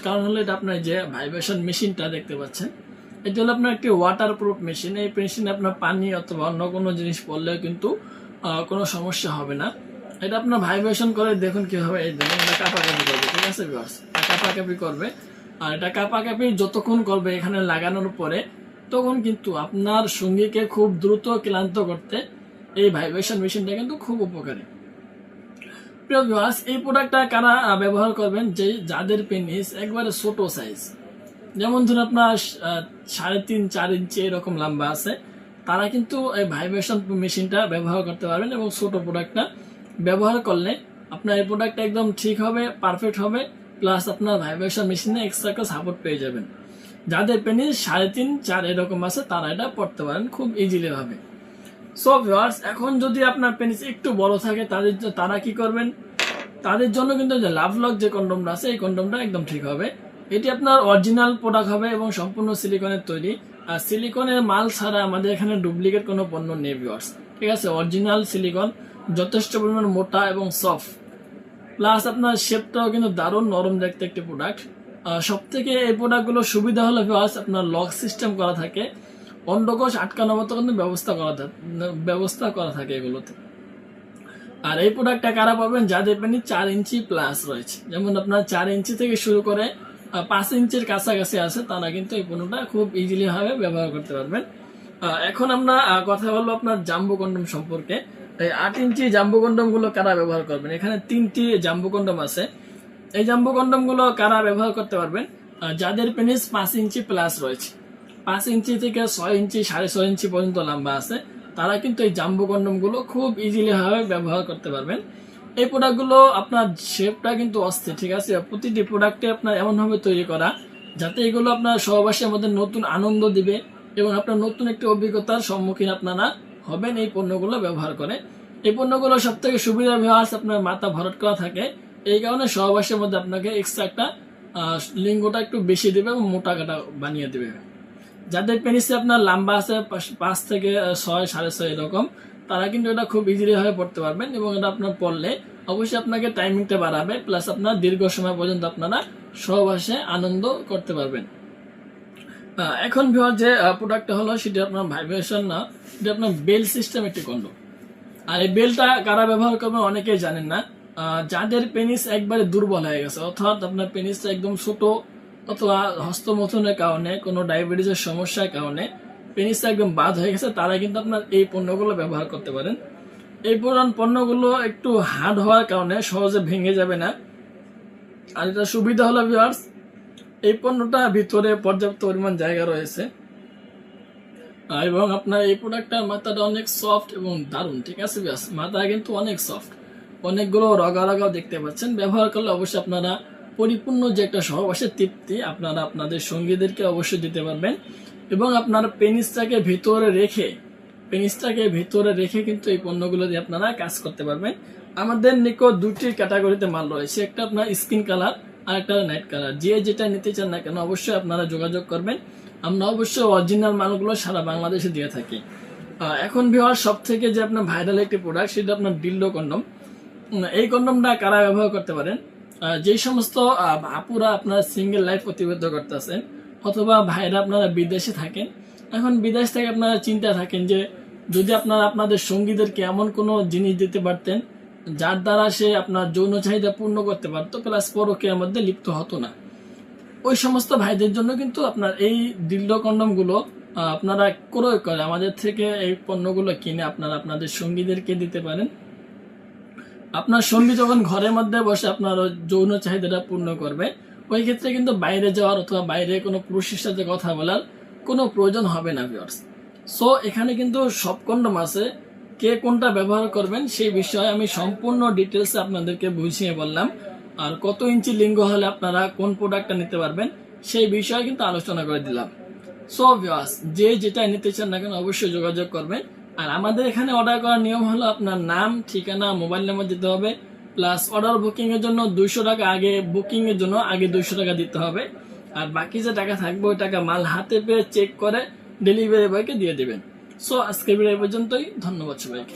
কারণ হলো এটা আপনার যে ভাইব্রেশন মেশিনটা দেখতে পাচ্ছেন, এটা হলো আপনার একটি ওয়াটার প্রুফ মেশিন। এই মেশিনে আপনার পানি অথবা অন্য কোনো জিনিস পড়লেও কিন্তু কোনো সমস্যা হবে না। এটা আপনার ভাইব্রেশন করে দেখুন কিভাবে, এই দেখুন এটা কাঁপাকাঁপি করবে, ঠিক আছে ভিউয়ার্স, কাঁপাকাঁপি করবে। আর এটা কাঁপাকাঁপি যতক্ষণ করবে এখানে লাগানোর পরে, তখন কিন্তু আপনার সঙ্গীকে খুব দ্রুত ক্লান্ত করতে এই ভাইব্রেশন মেশিনটা কিন্তু খুব উপকারী। প্রিয় ভিউয়ার্স, এই প্রোডাক্টটা কারা ব্যবহার করবেন, যে যাদের পেনিস একবারে ছোট সাইজ, যেমন ধরুন আপনার 3.5-4 ইঞ্চি এরকম লম্বা আছে, তারা কিন্তু এই ভাইব্রেশন মেশিনটা ব্যবহার করতে পারবেন। এবং ছোট প্রোডাক্টটা ব্যবহার করলে আপনার এই প্রোডাক্টটা একদম ঠিক হবে, পারফেক্ট হবে, প্লাস আপনার ভাইব্রেশন মেশিনে এক্সট্রা একটা সাপোর্ট পেয়ে যাবেন। যাদের পেনিস 3.5-4 এরকম আছে তারা এটা পড়তে পারেন খুব ইজিলি ভাবে। সো ভিউয়ার্স, এখন যদি আপনার পেনিস একটু বড় থাকে তারা কি করবেন, তাদের জন্য কিন্তু যে লাভ লক যে কন্ডমটা আছে এই কন্ডমটা একদম ঠিক হবে। এটি আপনার অরিজিনাল প্রোডাক্ট হবে এবং সম্পূর্ণ সিলিকনের তৈরি। আর সিলিকনের মাল ছাড়া আমাদের এখানে ডুপ্লিকেট কোনো পণ্য নেই ভিউয়ার্স, ঠিক আছে। অরিজিনাল সিলিকন, যথেষ্ট পরিমাণ মোটা এবং সফট, প্লাস আপনার শেপটাও কিন্তু দারুণ নরম দেখতে একটি প্রোডাক্ট। সব থেকে এই প্রোডাক্টগুলো সুবিধা হলো ভিউয়ার্স, আপনার লক সিস্টেম করা থাকে, অন্ডকোষ আটকানোর মতো কিন্তু ব্যবস্থা করা থাকে এগুলোতে। আর এই প্রোডাক্টটা কারা পাবেন, যাদের পেনিস 4 ইঞ্চি প্লাস রয়েছে, যেমন আপনার 4 ইঞ্চি থেকে শুরু করে 5 ইঞ্চির কাছাকাছি আছে, তারা কিন্তু এই পণ্যটা খুব ইজিলি ভাবে ব্যবহার করতে পারবেন। এখন আমরা কথা বলবো আপনার জাম্বো কন্ডম সম্পর্কে। এই 8 ইঞ্চি জাম্বো কন্ডম গুলো কারা ব্যবহার করবেন, এখানে 3টি জাম্বো কন্ডম আছে। এই জাম্বো কন্ডম গুলো কারা ব্যবহার করতে পারবেন, যাদের পেনিস 5 ইঞ্চি প্লাস রয়েছে, 5 ইঞ্চি থেকে 6 ইঞ্চি 6.5 ইঞ্চি পর্যন্ত লম্বা আছে, তারা কিন্তু এই জাম্বো কন্ডম গুলো খুব ইজিলি ভাবে ব্যবহার করতে পারবেন। এই প্রোডাক্ট গুলো আপনার শেপটা কিন্তু অস্থির, ঠিক আছে। প্রতিটি প্রোডাক্টে আপনার এমন ভাবে তৈরি করা যাতে এগুলো আপনার সহবাসের মধ্যে নতুন আনন্দ দিবে এবং আপনার নতুন একটি অভিজ্ঞতার সম্মুখীন আপনারা হবেন এই পণ্যগুলো ব্যবহার করে। এই পণ্যগুলো সব থেকে সুবিধা ভিউয়ার্স, আপনার মাথা ভরাট করা থাকে, এই কারণে সহবাসের মধ্যে আপনাকে এক্সট্রা একটা লিঙ্গটা একটু বেশি দেবে এবং মোটা কাটা বানিয়ে দেবে। যাদের পেনিসে আপনার লম্বা আছে 5 থেকে 6, 6.5 এরকম, তারা কিন্তু এটা খুব ইজিলি ভাবে পড়তে পারবেন। এবং এটা আপনার পড়লে অবশ্যই আপনাকে টাইমিংটা বাড়াবে, প্লাস আপনার দীর্ঘ সময় পর্যন্ত আপনারা সহবাসে আনন্দ করতে পারবেন। এখন ভিউয়ার যে প্রোডাক্টটা হলো সেটা আপনার ভাইব্রেশন না, এটা আপনার বেল সিস্টেম একটি কন্ডম। আর এই বেলটা কারা ব্যবহার করবেন অনেকেই জানেন না। যাদের পেনিস একবারে দুর্বল হয়ে গেছে, অর্থাৎ আপনার পেনিসটা একদম ছোট, অথবা হস্তমৈথুনের কারণে, কোনো ডায়াবেটিসের সমস্যার কারণে পেনিসটা একদম বাদ হয়ে গেছে, তারা কিন্তু আপনার এই পণ্যগুলো ব্যবহার করতে পারেন। এই পণ্যগুলো একটু হার্ড হওয়ার কারণে সহজে ভেঙে যাবে না। আর এটা সুবিধা হলো ভিউয়ার্স, এই পণ্যটা ভিতরে পর্যাপ্ত পরিমাণ জায়গা রয়েছে এবং আপনার এই প্রোডাক্টটার মাথাটা অনেক সফট এবং দারুণ, ঠিক আছে ভিউয়ার্স। মাথা কিন্তু অনেক সফট, অনেকগুলো রগা রগাও দেখতে পাচ্ছেন। ব্যবহার করলে অবশ্যই আপনারা পরিপূর্ণ যে একটা সহবাসের তৃপ্তি আপনারা আপনাদের সঙ্গীদেরকে অবশ্যই দিতে পারবেন। এবং আপনার পেনিসটাকে ভিতরে রেখে কিন্তু এই পণ্যগুলো দিয়ে আপনারা কাজ করতে পারবেন। আমাদের নিকট 2টি ক্যাটাগরিতে মাল রয়েছে, একটা আপনার স্কিন কালার আর একটা নাইট কালার। যে যেটা নিতে চান না কেন অবশ্যই আপনারা যোগাযোগ করবেন। আমরা অবশ্যই অরিজিনাল মালগুলো সারা বাংলাদেশে দিয়ে থাকি। এখন ভিউয়ার সব থেকে যে আপনার ভাইরাল একটি প্রোডাক্ট, সেটা আপনার ডিলডো কন্ডম। এই কন্ডমটা কারা ব্যবহার করতে পারেন, যে সমস্ত আপুরা আপনারা সিঙ্গেল লাইফ প্রতিবদ্ধ করতেছেন, অথবা ভাইরা আপনারা বিদেশে থাকেন। এখন বিদেশ থেকে আপনারা চিন্তা থাকেন যে যদি আপনারা আপনাদের সঙ্গীদেরকে এমন কোনো জিনিস দিতে পারতেন যার দ্বারা সে আপনার যৌন চাহিদা পূর্ণ করতে পারতো, প্লাস পরকীয়ার মধ্যে লিপ্ত হতো না, ওই সমস্ত ভাইদের জন্য কিন্তু আপনার এই ডিলডো কন্ডম গুলো আপনারা ক্রয় করে আমাদের থেকে এই পণ্যগুলো কিনে আপনারা আপনাদের সঙ্গীদেরকে দিতে পারেন। আপনার সঙ্গী যখন ঘরের মধ্যে বসে আপনার যৌন চাহিদাটা পূর্ণ করবে, ওই ক্ষেত্রে কিন্তু বাইরে যাওয়ার অথবা বাইরে কোনো পুরুষের সাথে কথা বলার কোনো প্রয়োজন হবে না ভিউয়ার্স। সো এখানে কিন্তু সব কন্ডম আছে, কে কোনটা ব্যবহার করবেন সেই বিষয়ে আমি সম্পূর্ণ ডিটেলসে আপনাদেরকে বুঝিয়ে বললাম। আর কত ইঞ্চি লিঙ্গ হলে আপনারা কোন প্রোডাক্টটা নিতে পারবেন সেই বিষয়ে কিন্তু আলোচনা করে দিলাম। সো ভিউয়ার্স, যে যেটা নিতে চান না কেন অবশ্যই যোগাযোগ করবেন। আর আমাদের এখানে অর্ডার করার নিয়ম হলো আপনার নাম, ঠিকানা, মোবাইল নাম্বার দিতে হবে, প্লাস অর্ডার বুকিং এর জন্য 200 টাকা আগে, বুকিং এর জন্য আগে 200 টাকা দিতে হবে। আর বাকি যে টাকা থাকবে ওই টাকা মাল হাতে পেয়ে চেক করে ডেলিভারি বয়কে দিয়ে দিবেন। সো আজকের ভিডিও পর্যন্তই, ধন্যবাদ সবাইকে।